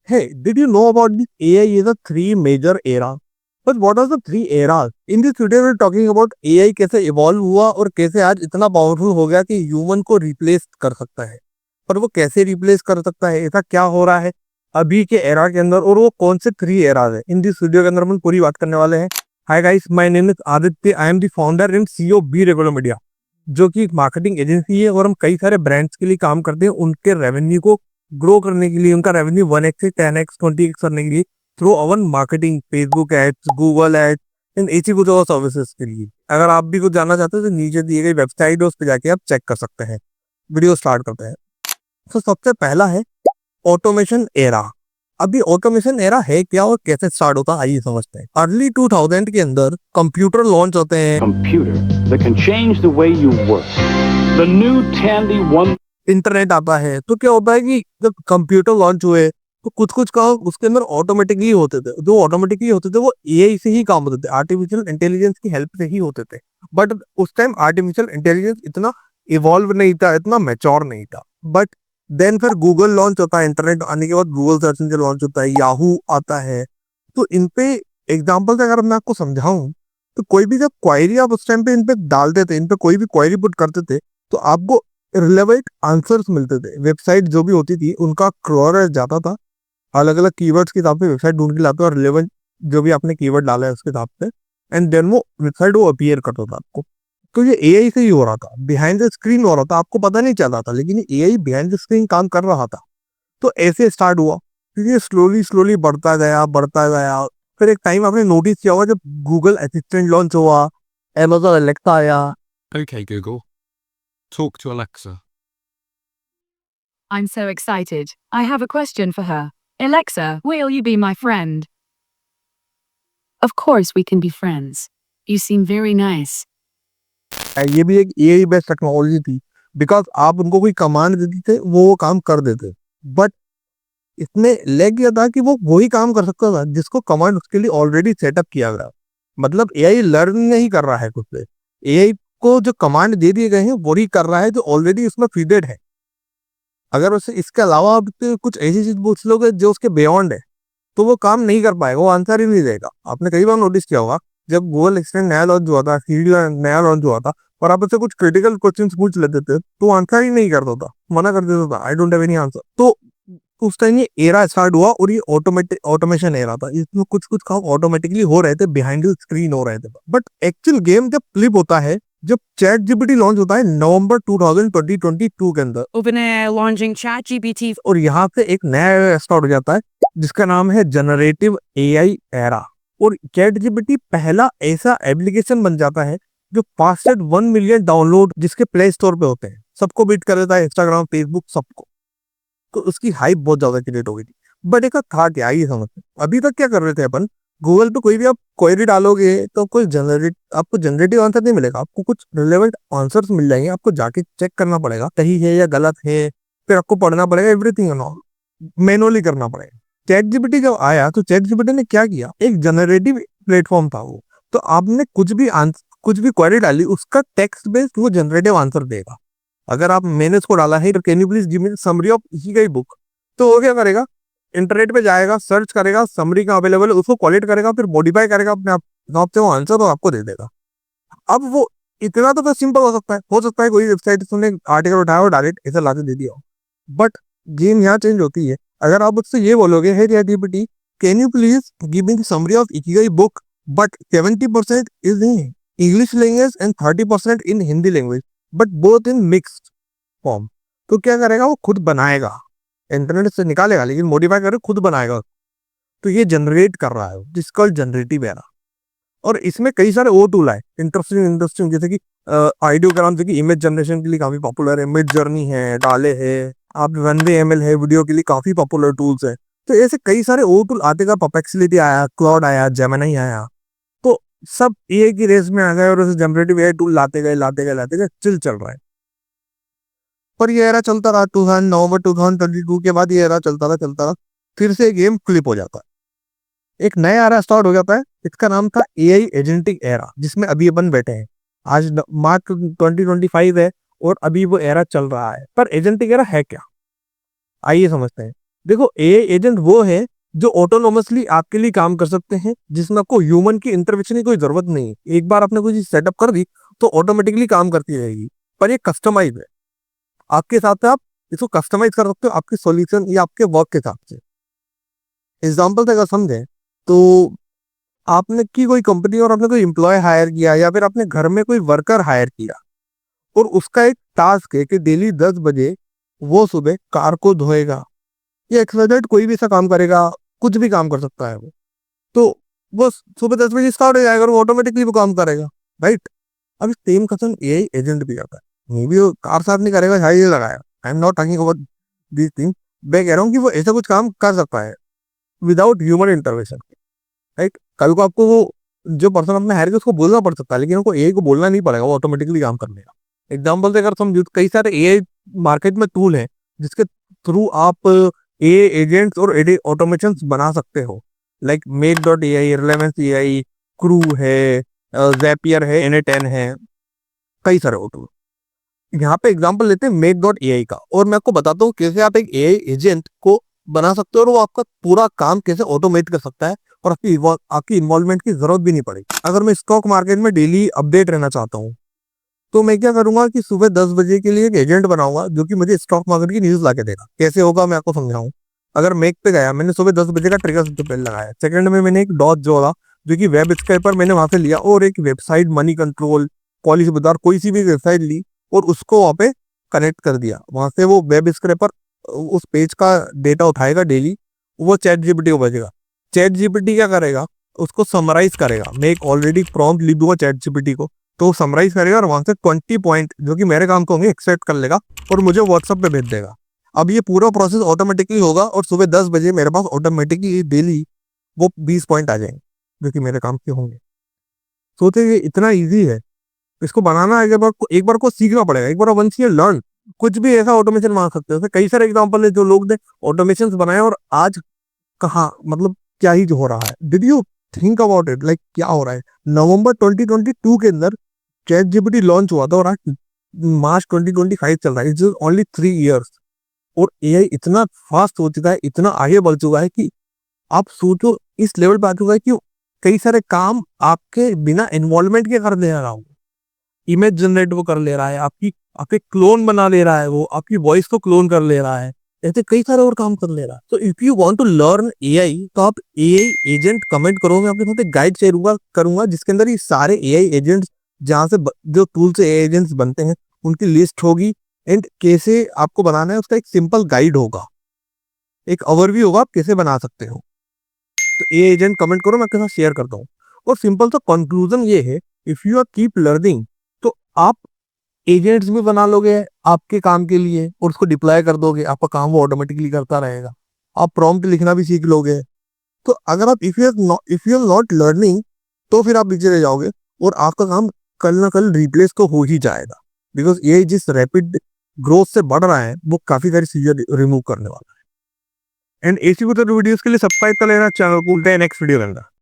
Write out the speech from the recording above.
Hey, did you know about this? AI is a three major era. But what are the three eras? In this video we're talking about AI कैसे evolve हुआ और कैसे आज इतना powerful हो गया कि ह्यूमन को रिप्लेस कर सकता है। पर वो कैसे रिप्लेस कर सकता है, ऐसा क्या हो रहा है अभी के एरा के अंदर, और वो कौन से थ्री एराज है, इन दिस वीडियो के अंदर हम पूरी बात करने वाले हैं। Hi guys, my name is Aditya. I am the founder and CEO be regular media, जो कि एक मार्केटिंग एजेंसी है और हम कई सारे ब्रांड्स के लिए काम करते हैं, उनके रेवेन्यू को ग्रो करने के लिए, उनका रेवेन्यू 1x से 10x 20x करने के लिए through our marketing, Facebook ads, Google ads and ऐसी कुछ और सर्विसेज के लिए। अगर आप भी कुछ जानना चाहते हो तो नीचे दिए गई वेबसाइट है, उस पर जाके आप चेक कर सकते हैं। वीडियो स्टार्ट करते हैं। तो सबसे पहला है ऑटोमेशन एरा। अभी ऑटोमेशन एरा है क्या और कैसे स्टार्ट होता है, आइए समझते हैं। अर्ली 2000 के अंदर कंप्यूटर लॉन्च होते हैं, computer that can change the way you work. The new Tandy One. Internet आता है। तो क्या होता है कि जब कंप्यूटर लॉन्च हुए तो कुछ कुछ काम उसके अंदर ऑटोमेटिकली होते थे। जो ऑटोमेटिकली होते थे वो एआई से ही काम होते थे, आर्टिफिशियल इंटेलिजेंस की हेल्प से ही होते थे। बट उस टाइम आर्टिफिशियल इंटेलिजेंस इतना इवॉल्व नहीं था, इतना मैच्योर नहीं था। बट देन फिर गूगल लॉन्च होता है, इंटरनेट आने के बाद गूगल सर्च इंजन लॉन्च होता है, याहू आता है। तो इन पे एग्जाम्पल से अगर मैं आपको समझाऊं तो कोई भी जब क्वायरी आप उस टाइम पे इन पे डालते थे, इन पे कोई भी क्वायरी पुट करते थे, तो आपको रिलेवेंट आंसर्स मिलते थे। वेबसाइट जो भी होती थी उनका क्रॉस जाता था, अलग अलग कीवर्ड्स के हिसाब से वेबसाइट ढूंढ के लाते और रिलेवेंट जो भी आपने कीवर्ड डाला है उसके हिसाब से, एंड देन वो वेबसाइट वो अपीयर करता था आपको। तो ये एआई से ही हो रहा था, बिहाइंड द स्क्रीन हो रहा था, आपको पता नहीं चल रहा था, लेकिन एआई बिहाइंड द स्क्रीन काम कर रहा था। तो ऐसे स्टार्ट हुआ, फिर ये स्लोली स्लोली बढ़ता गया, बढ़ता गया। फिर एक टाइम आपने नोटिस किया होगा जब गूगल असिस्टेंट लॉन्च हुआ, Amazon Alexa आया। Okay, Google. Talk to Alexa. I'm so excited. I have a question for her. Alexa, will you be my friend? Of course we can be friends. You seem very nice. ये भी एक AI based technology थी, because आप उनको कोई command देते थे वो काम कर देते। बट इसमें लग गया था कि वो वही काम कर सकता था जिसको कमांड उसके लिए ऑलरेडी सेटअप किया गया। मतलब एआई लर्न नहीं कर रहा है खुद से, एआई को जो कमांड दे दिए गए हैं वही कर रहा है जो ऑलरेडी उसमें फीडेड है। अगर उसे इसके अलावा आप कुछ ऐसी चीज पूछ लोगे जो उसके बियॉन्ड है तो वो काम नहीं कर पाएगा, वो आंसर ही नहीं देगा। आपने कई बार नोटिस किया होगा जब गूगल असिस्टेंट नया लॉन्च हुआ था, सीरी नया लॉन्च हुआ था, और आप उससे कुछ क्रिटिकल क्वेश्चंस पूछ लेते थे तो आंसर ही नहीं करता था, मना कर देता था, I don't have any answer. तो उस टाइम ये एरा स्टार्ट हुआ और ये ऑटोमेशन एरा था। इसमें कुछ कुछ काम ऑटोमेटिकली हो रहे थे, बिहाइंड द स्क्रीन हो रहे थे। बट एक्चुअल गेम जब फ्लिप होता है, जब चैट जीपीटी लॉन्च होता है नवंबर 2022 के अंदर, OpenAI launching ChatGPT. और यहाँ से एक नया एरा स्टार्ट हो जाता है जिसका नाम है जनरेटिव एआई एरा। और चैट जीपीटी पहला ऐसा एप्लीकेशन बन जाता है जो फास्टेस्ट 1 मिलियन डाउनलोड जिसके प्ले स्टोर पे होते हैं, सबको बीट कर देता है, इंस्टाग्राम, फेसबुक, सबको। तो उसकी हाइप बहुत ज्यादा क्रिएट हो गई थी। बट एक था क्या, ये समझते हैं। अभी तक क्या कर रहे थे अपन, गूगल पे कोई भी आप क्वेरी डालोगे तो कोई आपको जनरेटिव आंसर नहीं मिलेगा, आपको कुछ रिलेवेंट आंसर्स मिल जाएंगे, आपको जाके चेक करना पड़ेगा सही है या गलत है, फिर आपको पढ़ना पड़ेगा, एवरीथिंग एंड ऑल मैनुअली करना पड़ेगा। चैट जीपीटी जब आया तो चैट जीपीटी ने क्या किया, एक जनरेटिव प्लेटफॉर्म था वो। तो आपने कुछ भी क्वेरी डाली, उसका टेक्स्ट बेस्ड वो जनरेटिव आंसर देगा। अगर आप मैंने इसको डाला है, can you please give me summary of Ikigai book, तो वो क्या करेगा, इंटरनेट पे जाएगा, सर्च करेगा, समरी का अवेलेबल है उसको कॉलेक्ट करेगा, फिर मॉडिफाई करेगा अपने आप से वो आंसर और आपको दे देगा। अब वो इतना तो सिंपल हो सकता है कोई वेबसाइट से आर्टिकल उठाया और डायरेक्ट ऐसा लाके दे दिया हो। बट गेम यहाँ चेंज होती है। अगर आप उससे ये बोलोगे, hey chat GPT can you please give me the summary of Ikigai book, but 70% is in English language and 30% in Hindi language, but both in mixed form, तो क्या करेगा, वो खुद बनाएगा, इंटरनेट से निकालेगा लेकिन मॉडिफाई करके खुद बनाएगा। तो ये जनरेट कर रहा है, जिसका जनरेटिव एरा। और इसमें कई सारे और टूल आए इंटरेस्टिंग, जैसे कि आइडियोग्राम, जो कि इमेज जनरेशन के लिए काफी पॉपुलर है, मिड जर्नी है, डाले है, आप रनवे एमएल है, वीडियो के लिए काफी पॉपुलर टूल्स है। तो ऐसे कई सारे और टूल आते का, परप्लेक्सिटी आया, क्लाउड आया, जेमिनी आया, तो सब एआई की रेस में आ गए और उसे जनरेटिव एआई टूल लाते गए चल रहा है। पर ये एरा चलता रहा, नवंबर 2022 के बाद ये एरा चलता रहा, फिर से गेम फ्लिप हो जाता है, एक नया एरा स्टार्ट हो जाता है। इसका नाम था एआई एजेंटिक एरा, जिसमें अभी अपन बैठे हैं। आज मार्च 2025 है और अभी वो एरा चल रहा है। पर एजेंटिक एरा है क्या, आइए समझते हैं। देखो एआई एजेंट वो है जो ऑटोनोमसली आपके लिए काम कर सकते हैं, जिसमें आपको ह्यूमन की इंटरवेंशन की कोई जरूरत नहीं है। एक बार आपने कोई चीज सेटअप कर दी तो ऑटोमेटिकली काम करती रहेगी, पर ये कस्टमाइज है आपके हिसाब से। आप इसको कस्टमाइज कर सकते हो आपके सॉल्यूशन या आपके वर्क के हिसाब से। एग्जाम्पल से अगर समझें तो आपने की कोई कंपनी और आपने कोई एम्प्लॉय हायर किया या फिर आपने घर में कोई वर्कर हायर किया और उसका एक टास्क है कि डेली 10 बजे वो सुबह कार को धोएगा या एक्सवाइजेड कोई भी ऐसा काम करेगा, कुछ भी काम कर सकता है वो। तो वो सुबह 10 बजे स्टार्ट हो जाएगा और वो ऑटोमेटिकली वो काम करेगा, राइट। अब सेम कथन एआई एजेंट भी करता है। मे बी वो कार साफ नहीं करेगा, शायद ये लगाया। I am not talking about this thing. मैं कह रहा हूँ कि वो ऐसा कुछ काम कर सकता है विदाउट ह्यूमन इंटरवेंशन, राइट। कल को आपको वो जो पर्सन आपने हायर किया उसको बोलना पड़ सकता है, लेकिन उनको एआई को बोलना नहीं पड़ेगा, वो ऑटोमेटिकली काम कर लेगा। एग्जाम्पल से अगर समझो तो कई सारे एआई मार्केट में टूल हैं जिसके थ्रू आप एआई एजेंट्स और एआई ऑटोमेशन बना सकते हो। Like make dot AI, relevance AI, crew है, जैपियर है, N10 है, कई सारे और टूल। यहाँ पे एग्जांपल लेते हैं मेक डॉट एआई का, और मैं आपको बताता हूँ कैसे आप एक एआई एजेंट को बना सकते हो और वो आपका पूरा काम कैसे ऑटोमेट कर सकता है और आपकी इन्वॉल्वमेंट की जरूरत भी नहीं पड़ेगी। अगर मैं स्टॉक मार्केट में डेली अपडेट रहना चाहता हूँ तो मैं क्या करूंगा कि सुबह 10 बजे के लिए एक एजेंट बनाऊंगा जो कि मुझे स्टॉक मार्केट की न्यूज ला के देगा। कैसे होगा मैं आपको समझाऊं। अगर मेक पे गया, मैंने सुबह 10 बजे का ट्रिगर बेल लगाया, सेकंड में मैंने एक डॉट जोड़ा जो कि वेब स्क्रैपर मैंने वहां से लिया, और एक वेबसाइट मनी कंट्रोल, पॉलिसी बाजार, कोई सी भी वेबसाइट ली और उसको वहां पे कनेक्ट कर दिया। वहां से वो वेब स्क्रैपर उस पेज का डेटा उठाएगा डेली, वो चैट जीपीटी को भेजेगा। चैट जीपीटी क्या करेगा, उसको समराइज करेगा। मैं एक ऑलरेडी प्रॉम्प्ट लिख दूंगा चैट जीपीटी को, तो समराइज करेगा और वहां से 20 पॉइंट जो कि मेरे काम को होंगे एक्सेप्ट कर लेगा और मुझे व्हाट्सएप पे भेज देगा। अब ये पूरा प्रोसेस ऑटोमेटिकली होगा और सुबह 10 बजे मेरे पास ऑटोमेटिकली डेली वो 20 पॉइंट आ जाएंगे जो कि मेरे काम के होंगे। सोचे ये इतना इजी है, इसको बनाना एक बार को सीखना पड़ेगा। एक बार वंस यू लर्न, कुछ भी ऐसा ऑटोमेशन बना सकते हो। कई सारे एग्जांपल है जो लोग ने ऑटोमेशन बनाए और आज कहाँ, मतलब क्या ही जो हो रहा है। Did you think about it, like क्या हो रहा है। नवंबर 2022 के अंदर चैट जीपीटी लॉन्च हुआ था और आज मार्च 2025 चल रहा है। इट्स ओनली 3 इयर्स और एआई इतना फास्ट हो चुका है, इतना आगे बढ़ चुका है कि आप सोचो इस लेवल पे आ चुका है कि कई सारे काम आपके बिना इन्वॉल्वमेंट के कर ले रहा हूँ। इमेज जनरेट वो कर ले रहा है, आपके क्लोन बना ले रहा है, वो आपकी वॉइस को क्लोन कर ले रहा है, ऐसे कई सारे और काम कर ले रहा है। तो if you want to learn AI तो आप एआई एजेंट कमेंट करो, मैं आपके साथ एक गाइड शेयर करूंगा जिसके अंदर ये सारे एआई एजेंट्स जहां से जो टूल से एआई एजेंट्स बनते हैं उनकी लिस्ट होगी एंड कैसे आपको बनाना है उसका एक सिंपल गाइड होगा, एक ओवरव्यू होगा आप कैसे बना सकते हो। तो एआई एजेंट कमेंट करो, मैं आपके साथ शेयर करता हूँ। और सिंपल सा कंक्लूजन ये है, if you are keep learning तो आप एजेंट्स भी बना लोगे आपके काम के लिए और उसको डिप्लॉय कर दोगे, आपका काम वो ऑटोमेटिकली करता रहेगा। आप प्रॉम्प्ट लिखना भी सीख लोगे। तो अगर आप if you are not learning तो फिर आप पीछे रह जाओगे और आपका काम कल ना कल रिप्लेस तो हो ही जाएगा, बिकॉज ये जिस रैपिड ग्रोथ से बढ़ रहा है वो काफी सारी चीजें रिमूव करने वाला है। एंड ऐसी वीडियोस के लिए सब्सक्राइब कर लेना चैनल को। नेक्स्ट वीडियो के अंदर